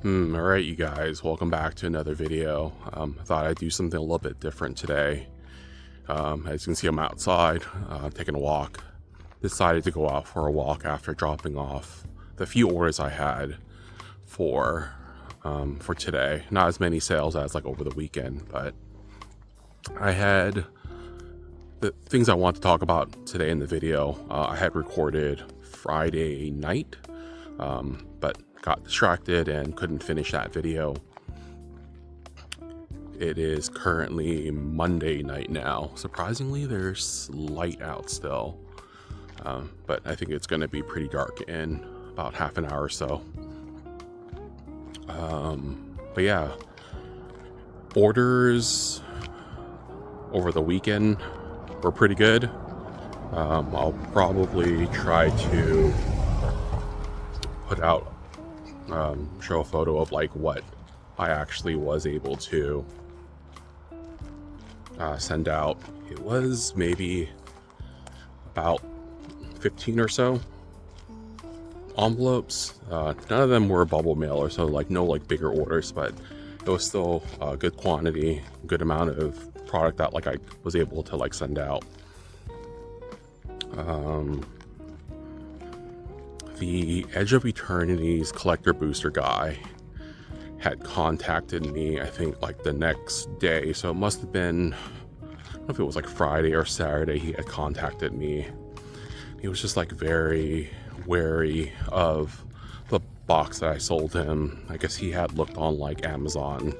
Alright, you guys, welcome back to another video. I thought I'd do something a little bit different today. As you can see, I'm outside, taking a walk. Decided to go out for a walk after dropping off the few orders I had for today. Not as many sales as like over the weekend, but I had the things I want to talk about today in the video. I had recorded Friday night, but got distracted and couldn't finish that video. It is currently Monday night now. Surprisingly, there's light out still, but I think it's going to be pretty dark in about half an hour or so. But yeah, orders over the weekend were pretty good. I'll probably try to put out show a photo of like what I actually was able to send out. It was maybe about 15 or so envelopes. None of them were bubble mail or so, like no like bigger orders, but it was still a good quantity, good amount of product that like I was able to like send out. The Edge of Eternity's collector booster guy had contacted me, I think like the next day, so it must have been, I don't know if it was like Friday or Saturday. He had contacted me. He was just like very wary of the box that I sold him. I guess he had looked on like Amazon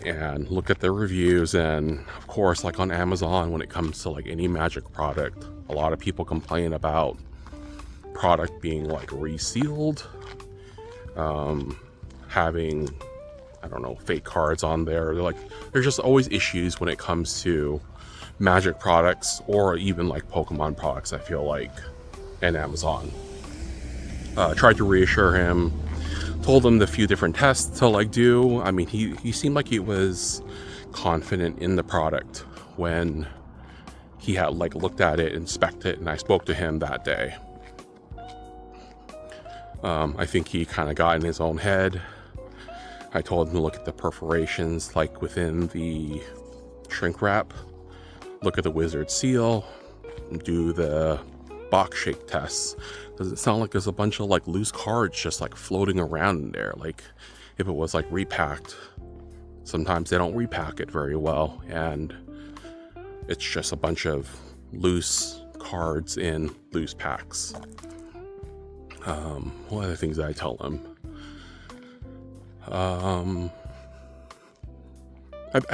and looked at the reviews, and of course like on Amazon, when it comes to like any magic product, a lot of people complain about product being like resealed, having, I don't know, fake cards on there. They're like, there's just always issues when it comes to magic products or even like Pokemon products, I feel like, and Amazon. Tried to reassure him, told him the few different tests to like do. I mean, he seemed like he was confident in the product when he had like looked at it, inspected it, and I spoke to him that day. I think he kind of got in his own head. I told him to look at the perforations like within the shrink wrap, look at the wizard seal, do the box shake tests. Does it sound like there's a bunch of like loose cards just like floating around in there? Like if it was like repacked, sometimes they don't repack it very well, and it's just a bunch of loose cards in loose packs. What other things did I tell him? I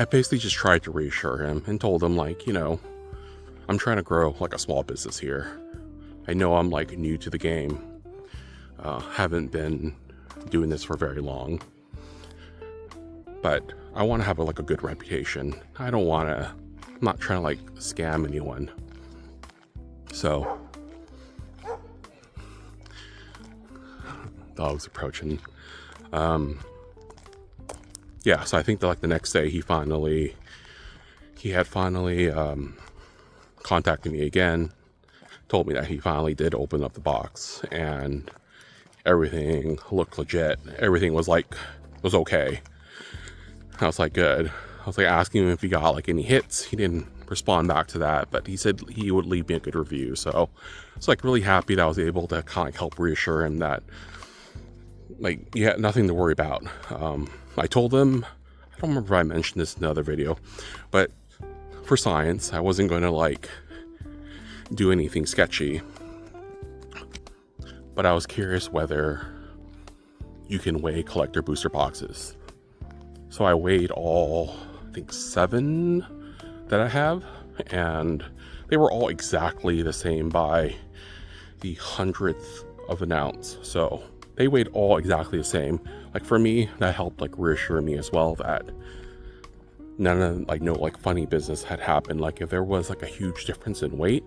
basically just tried to reassure him and told him like, you know, I'm trying to grow like a small business here. I know I'm like new to the game. Haven't been doing this for very long, but I want to have like a good reputation. I'm not trying to like scam anyone. So dogs approaching. Yeah, so I think that like the next day he had finally contacted me again, told me that he finally did open up the box and everything looked legit. Everything was okay. I was like, good. I was like asking him if he got like any hits. He didn't respond back to that, but he said he would leave me a good review. So it's like really happy that I was able to kind of help reassure him that like you had nothing to worry about. I told him, I don't remember if I mentioned this in another video, but for science, I wasn't going to like do anything sketchy, but I was curious whether you can weigh collector booster boxes. So I weighed all, I think 7 that I have, and they were all exactly the same by the 100th of an ounce. So they weighed all exactly the same. Like for me, that helped like reassure me as well that none of like no like funny business had happened. Like if there was like a huge difference in weight,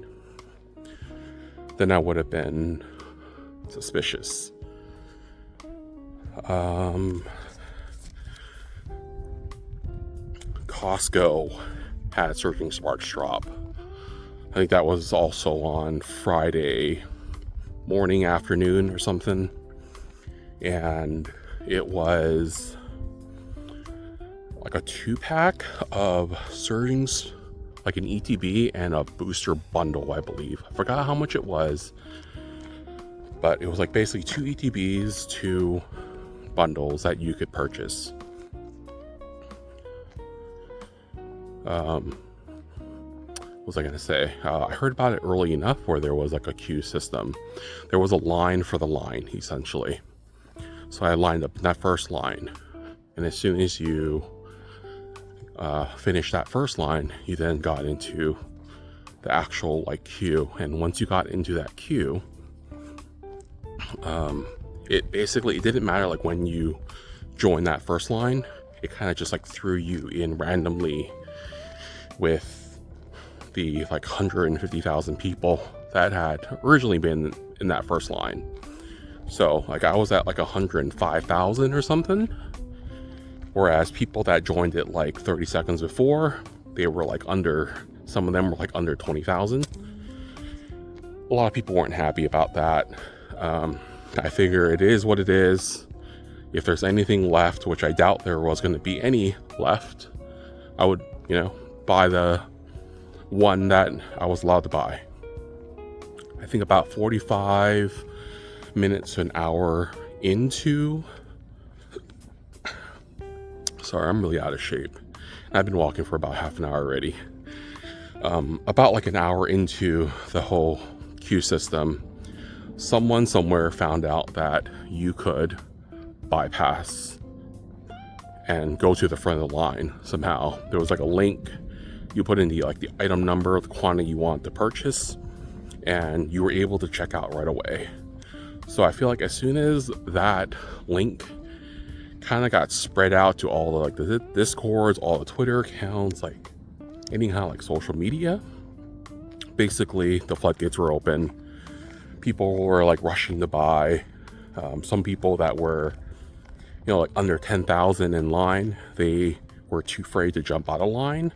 then I would have been suspicious. Costco had Surging Sparks drop. I think that was also on Friday morning, afternoon or something. And it was like a 2-pack of Surging, like an ETB and a booster bundle, I believe. I forgot how much it was, but it was like basically 2 ETBs, 2 bundles that you could purchase. What was I gonna say? I heard about it early enough where there was like a queue system. There was a line for the line, essentially. So I lined up in that first line, and as soon as you finished that first line, you then got into the actual like queue. And once you got into that queue, it didn't matter like when you joined that first line. It kind of just like threw you in randomly with the like 150,000 people that had originally been in that first line. So like I was at like 105,000 or something, whereas people that joined it like 30 seconds before, they were like some of them were like under 20,000. A lot of people weren't happy about that. I figure it is what it is. If there's anything left, which I doubt there was going to be any left, I would, buy the one that I was allowed to buy. I think about 45 minutes to an hour into, sorry, I'm really out of shape. I've been walking for about half an hour already. About like an hour into the whole queue system, someone somewhere found out that you could bypass and go to the front of the line somehow. There was like a link. You put in the item number, the quantity you want to purchase, and you were able to check out right away. So I feel like as soon as that link kind of got spread out to all the like the Discords, all the Twitter accounts, like any kind of like social media, basically the floodgates were open. People were like rushing to buy. Some people that were, like under 10,000 in line, they were too afraid to jump out of line.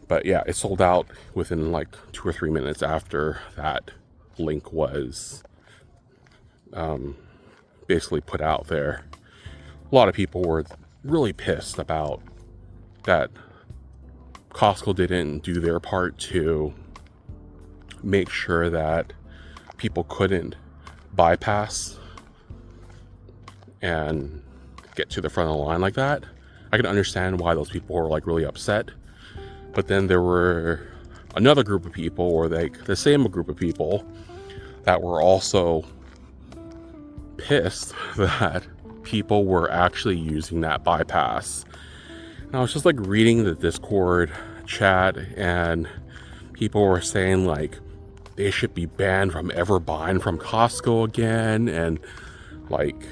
But yeah, it sold out within like 2 or 3 minutes after that link was basically put out there. A lot of people were really pissed about that Costco didn't do their part to make sure that people couldn't bypass and get to the front of the line like that. I can understand why those people were like really upset. But then there were another group of people, or like the same group of people, that were also pissed that people were actually using that bypass. And I was just like reading the Discord chat, and people were saying like they should be banned from ever buying from Costco again, and like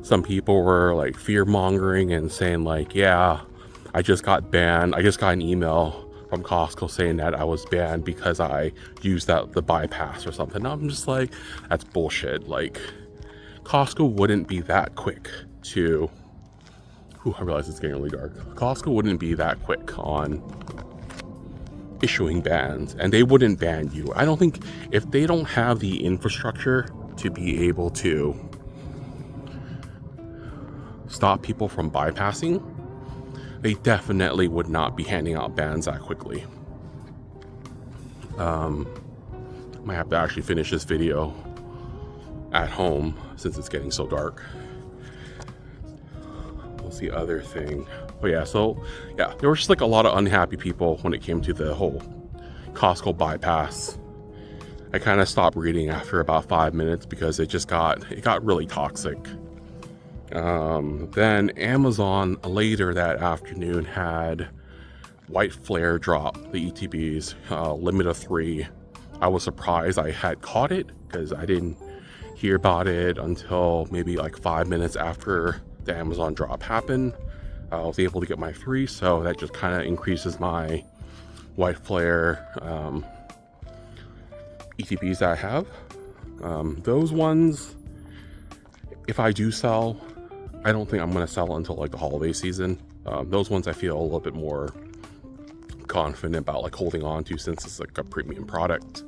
some people were like fear mongering and saying like, yeah, I just got banned. I just got an email from Costco saying that I was banned because I used the bypass or something. I'm just like, that's bullshit. Like, Costco wouldn't be that quick to, I realize it's getting really dark. Costco wouldn't be that quick on issuing bans, and they wouldn't ban you. I don't think, if they don't have the infrastructure to be able to stop people from bypassing, they definitely would not be handing out bans that quickly. Might have to actually finish this video at home since it's getting so dark. What's the other thing? Oh yeah, so yeah, there were just like a lot of unhappy people when it came to the whole Costco bypass. I kind of stopped reading after about 5 minutes because it got really toxic. Then Amazon later that afternoon had white flare drop, the ETBs, limit of 3. I was surprised I had caught it because I didn't hear about it until maybe like 5 minutes after the Amazon drop happened. I was able to get my 3, so that just kind of increases my white flare ETBs that I have. Those ones, if I do sell, I don't think I'm going to sell until like the holiday season. Those ones I feel a little bit more confident about like holding on to, since it's like a premium product.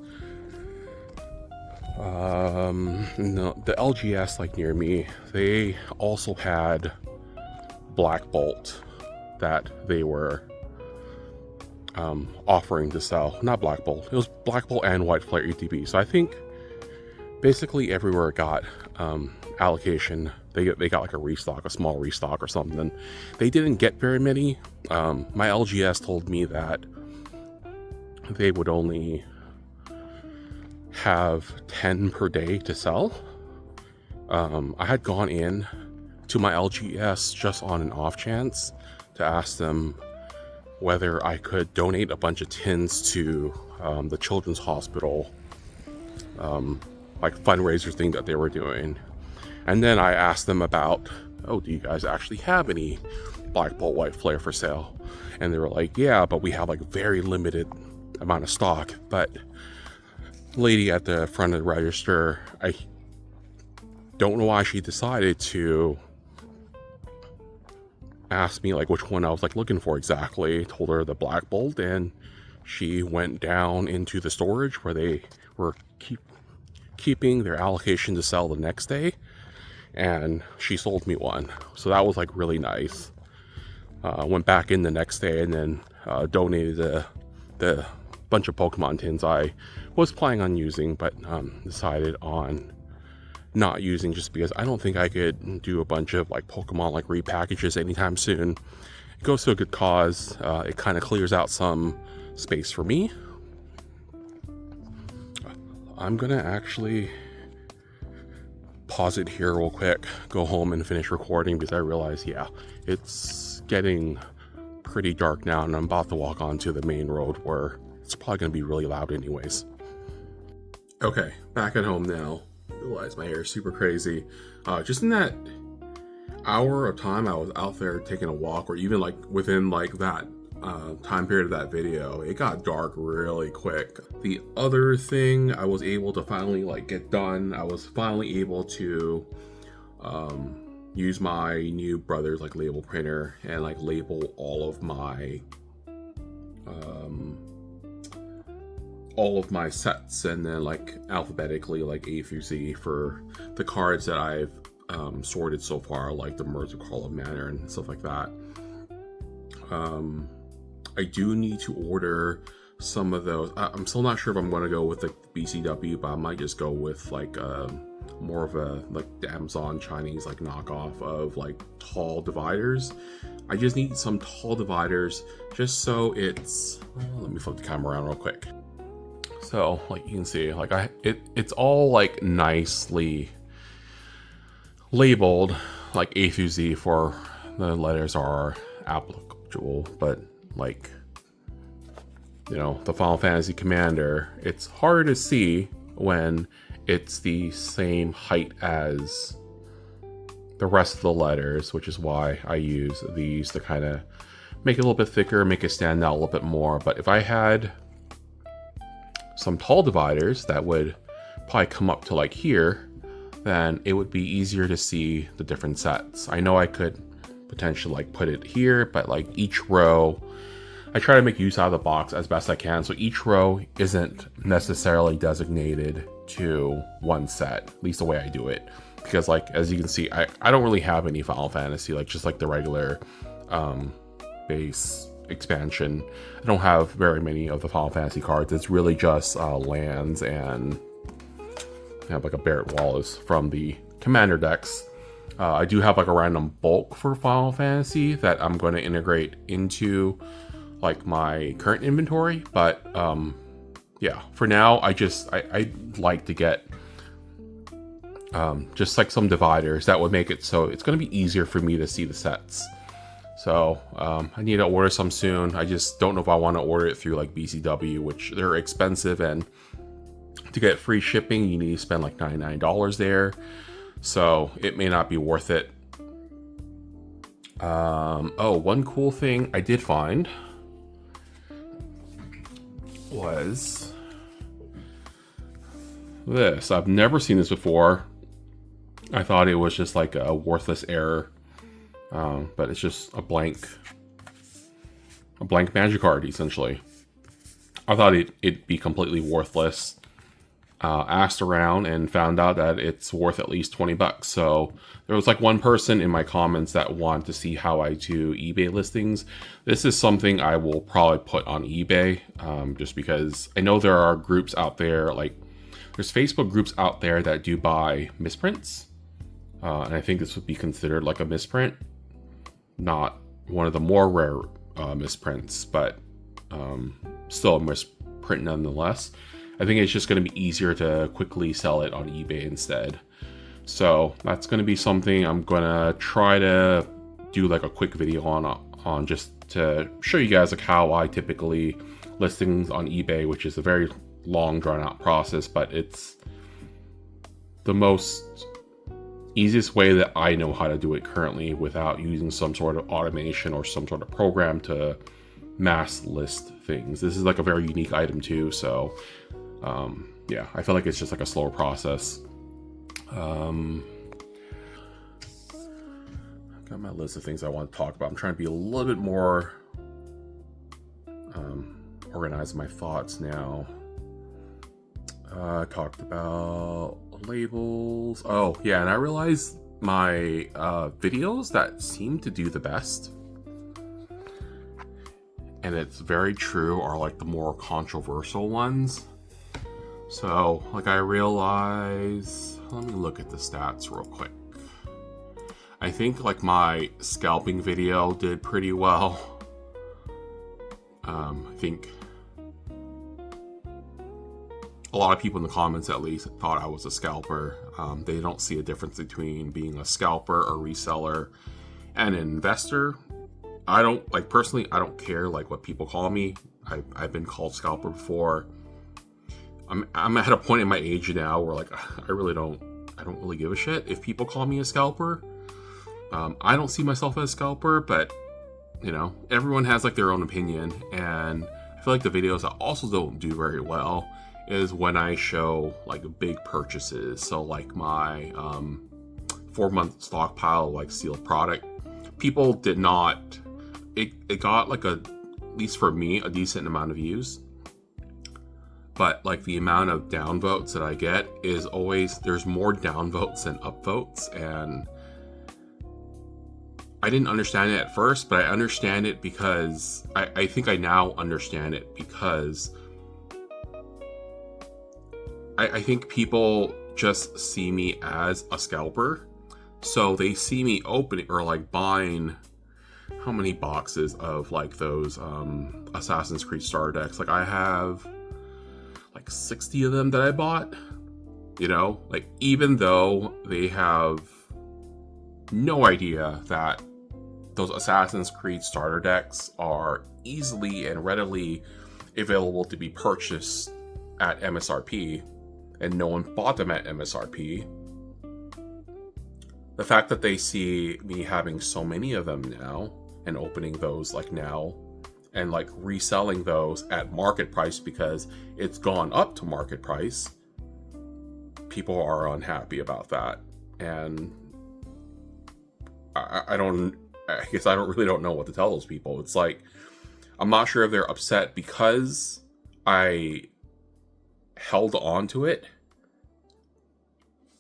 No, the LGS like near me, they also had Black Bolt that they were offering to sell. Not Black Bolt, it was Black Bolt and White Flare ETB. So I think basically everywhere got allocation. They got like a restock, a small restock or something. They didn't get very many. My LGS told me that they would only have 10 per day to sell. I had gone in to my LGS just on an off chance to ask them whether I could donate a bunch of tins to the children's hospital like fundraiser thing that they were doing. And then I asked them about, oh, do you guys actually have any Black Bolt White Flare for sale? And they were like, yeah, but we have like very limited amount of stock. But lady at the front of the register, I don't know why she decided to ask me like which one I was like looking for exactly. Told her the Black Bolt, and she went down into the storage where they were keeping their allocation to sell the next day, and she sold me one. So that was like really nice. Went back in the next day and then donated the bunch of Pokemon tins I was planning on using, but decided on not using just because I don't think I could do a bunch of like Pokemon like repackages anytime soon. It goes to a good cause. It kind of clears out some space for me. I'm gonna actually pause it here real quick, go home and finish recording, because I realize, yeah, it's getting pretty dark now and I'm about to walk onto the main road where it's probably gonna be really loud anyways. Okay, back at home now. Realize my hair is super crazy. Just in that hour of time I was out there taking a walk, or even like within like that time period of that video, it got dark really quick. The other thing I was able to finally like get done, I was finally able to use my new brother's like label printer and like label all of my sets, and then like alphabetically like A through Z for the cards that I've sorted so far, like the Merzer Call of Manor and stuff like that. I do need to order some of those. I'm still not sure if I'm going to go with the BCW, but I might just go with like more of a like the Amazon Chinese like knockoff of like tall dividers. I just need some tall dividers just so it's, let me flip the camera around real quick. So like you can see, like it's all like nicely labeled like A through Z for the letters are applicable, but like, you know, the Final Fantasy Commander, it's hard to see when it's the same height as the rest of the letters, which is why I use these to kind of make it a little bit thicker, make it stand out a little bit more. But if I had some tall dividers that would probably come up to like here, then it would be easier to see the different sets. I know I could potentially like put it here, but like each row, I try to make use out of the box as best I can, so each row isn't necessarily designated to one set, at least the way I do it. Because like, as you can see, I don't really have any Final Fantasy, like just like the regular base expansion. I don't have very many of the Final Fantasy cards. It's really just lands, and I have like a Barrett Wallace from the Commander decks. I do have like a random bulk for Final Fantasy that I'm going to integrate into like my current inventory, but yeah, for now I like to get just like some dividers that would make it so it's going to be easier for me to see the sets. So I need to order some soon. I just don't know if I want to order it through like BCW, which they're expensive, and to get free shipping you need to spend like $99 there, so it may not be worth it. Oh, one cool thing I did find was this. I've never seen this before. I thought it was just like a worthless error, but it's just a blank magic card essentially. I thought it'd be completely worthless, asked around and found out that it's worth at least 20 bucks. So there was like one person in my comments that wanted to see how I do eBay listings. This is something I will probably put on eBay, just because I know there are groups out there, like there's Facebook groups out there that do buy misprints. And I think this would be considered like a misprint, not one of the more rare misprints, but still a misprint nonetheless. I think it's just going to be easier to quickly sell it on eBay instead. So that's going to be something I'm going to try to do like a quick video on just to show you guys like how I typically list things on eBay, which is a very long drawn out process, but it's the most easiest way that I know how to do it currently without using some sort of automation or some sort of program to mass list things. This is like a very unique item too, so yeah, I feel like it's just like a slower process. I've got my list of things I want to talk about. I'm trying to be a little bit more organized in my thoughts now. I talked about labels. Oh yeah, and I realized my videos that seem to do the best, and it's very true, are like the more controversial ones. So like I realize, let me look at the stats real quick. I think like my scalping video did pretty well. I think a lot of people in the comments at least thought I was a scalper. They don't see a difference between being a scalper, a reseller, and an investor. I don't, like personally, I don't care like what people call me. I've been called scalper before. I'm at a point in my age now where like I don't really give a shit if people call me a scalper. I don't see myself as a scalper, but you know, everyone has like their own opinion, and I feel like the videos that also don't do very well is when I show like big purchases. So like my 4-month stockpile of like sealed product, people did not, it got like at least for me, a decent amount of views. But like the amount of downvotes that I get is always, there's more downvotes than upvotes. And I didn't understand it at first, but I understand it because I think I now understand it because I think people just see me as a scalper. So they see me opening or like buying how many boxes of like those Assassin's Creed starter decks. Like I have like 60 of them that I bought, you know, like even though they have no idea that those Assassin's Creed starter decks are easily and readily available to be purchased at MSRP, and no one bought them at MSRP. The fact that they see me having so many of them now and opening those like now and like reselling those at market price because it's gone up to market price, people are unhappy about that. And I guess I really don't know what to tell those people. It's like, I'm not sure if they're upset because I held on to it.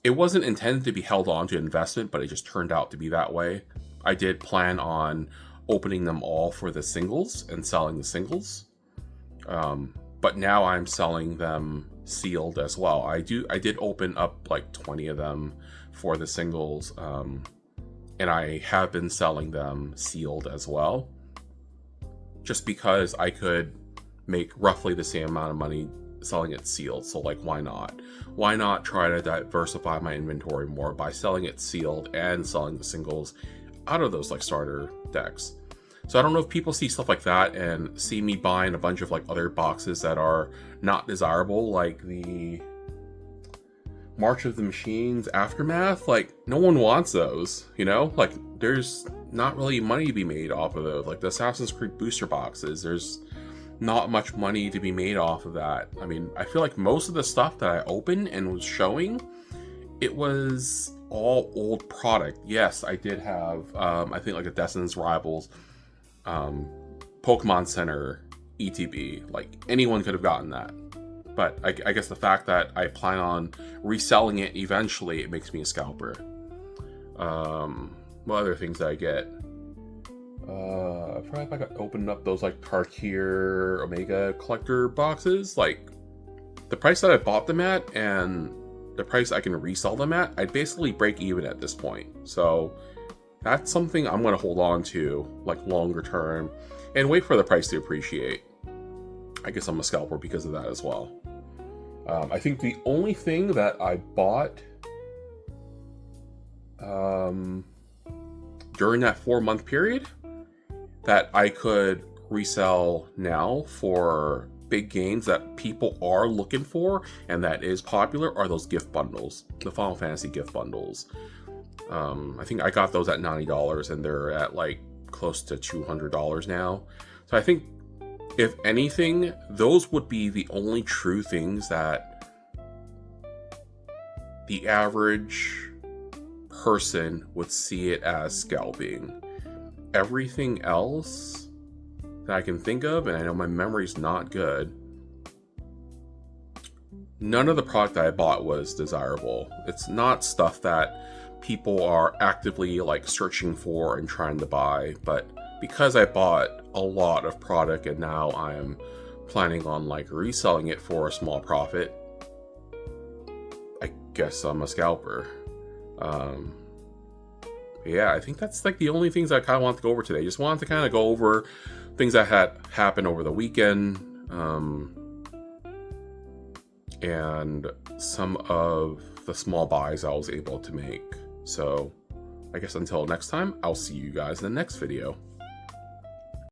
It wasn't intended to be held on to investment, but it just turned out to be that way. I did plan on opening them all for the singles and selling the singles. But now I'm selling them sealed as well. I did open up like 20 of them for the singles. And I have been selling them sealed as well. Just because I could make roughly the same amount of money selling it sealed. So like, why not? Why not try to diversify my inventory more by selling it sealed and selling the singles out of those like starter decks? So I don't know if people see stuff like that and see me buying a bunch of like other boxes that are not desirable, like the March of the Machines Aftermath. Like, no one wants those, you know? Like, there's not really money to be made off of those. Like the Assassin's Creed booster boxes, there's not much money to be made off of that. I mean, I feel like most of the stuff that I opened and was showing, it was all old product. Yes, I did have, I think like a Destin's Rivals, Pokemon Center, ETB. Like, anyone could have gotten that. But I guess the fact that I plan on reselling it eventually, it makes me a scalper. What other things did I get? I forgot if I got opened up those like Tarkir Omega collector boxes. Like the price that I bought them at and the price I can resell them at, I'd basically break even at this point. So that's something I'm going to hold on to like longer term and wait for the price to appreciate. I guess I'm a scalper because of that as well. I think the only thing that I bought during that 4-month period that I could resell now for big games that people are looking for and that is popular are those gift bundles, the Final Fantasy gift bundles. I think I got those at $90 and they're at like close to $200 now. So I think if anything, those would be the only true things that the average person would see it as scalping. Everything else that I can think of, and I know my memory's not good, none of the product that I bought was desirable. It's not stuff that people are actively like searching for and trying to buy, but because I bought a lot of product and now I'm planning on like reselling it for a small profit, I guess I'm a scalper. Yeah, I think that's like the only things I kind of want to go over today. Just wanted to kind of go over things that had happened over the weekend, and some of the small buys I was able to make. So I guess until next time, I'll see you guys in the next video.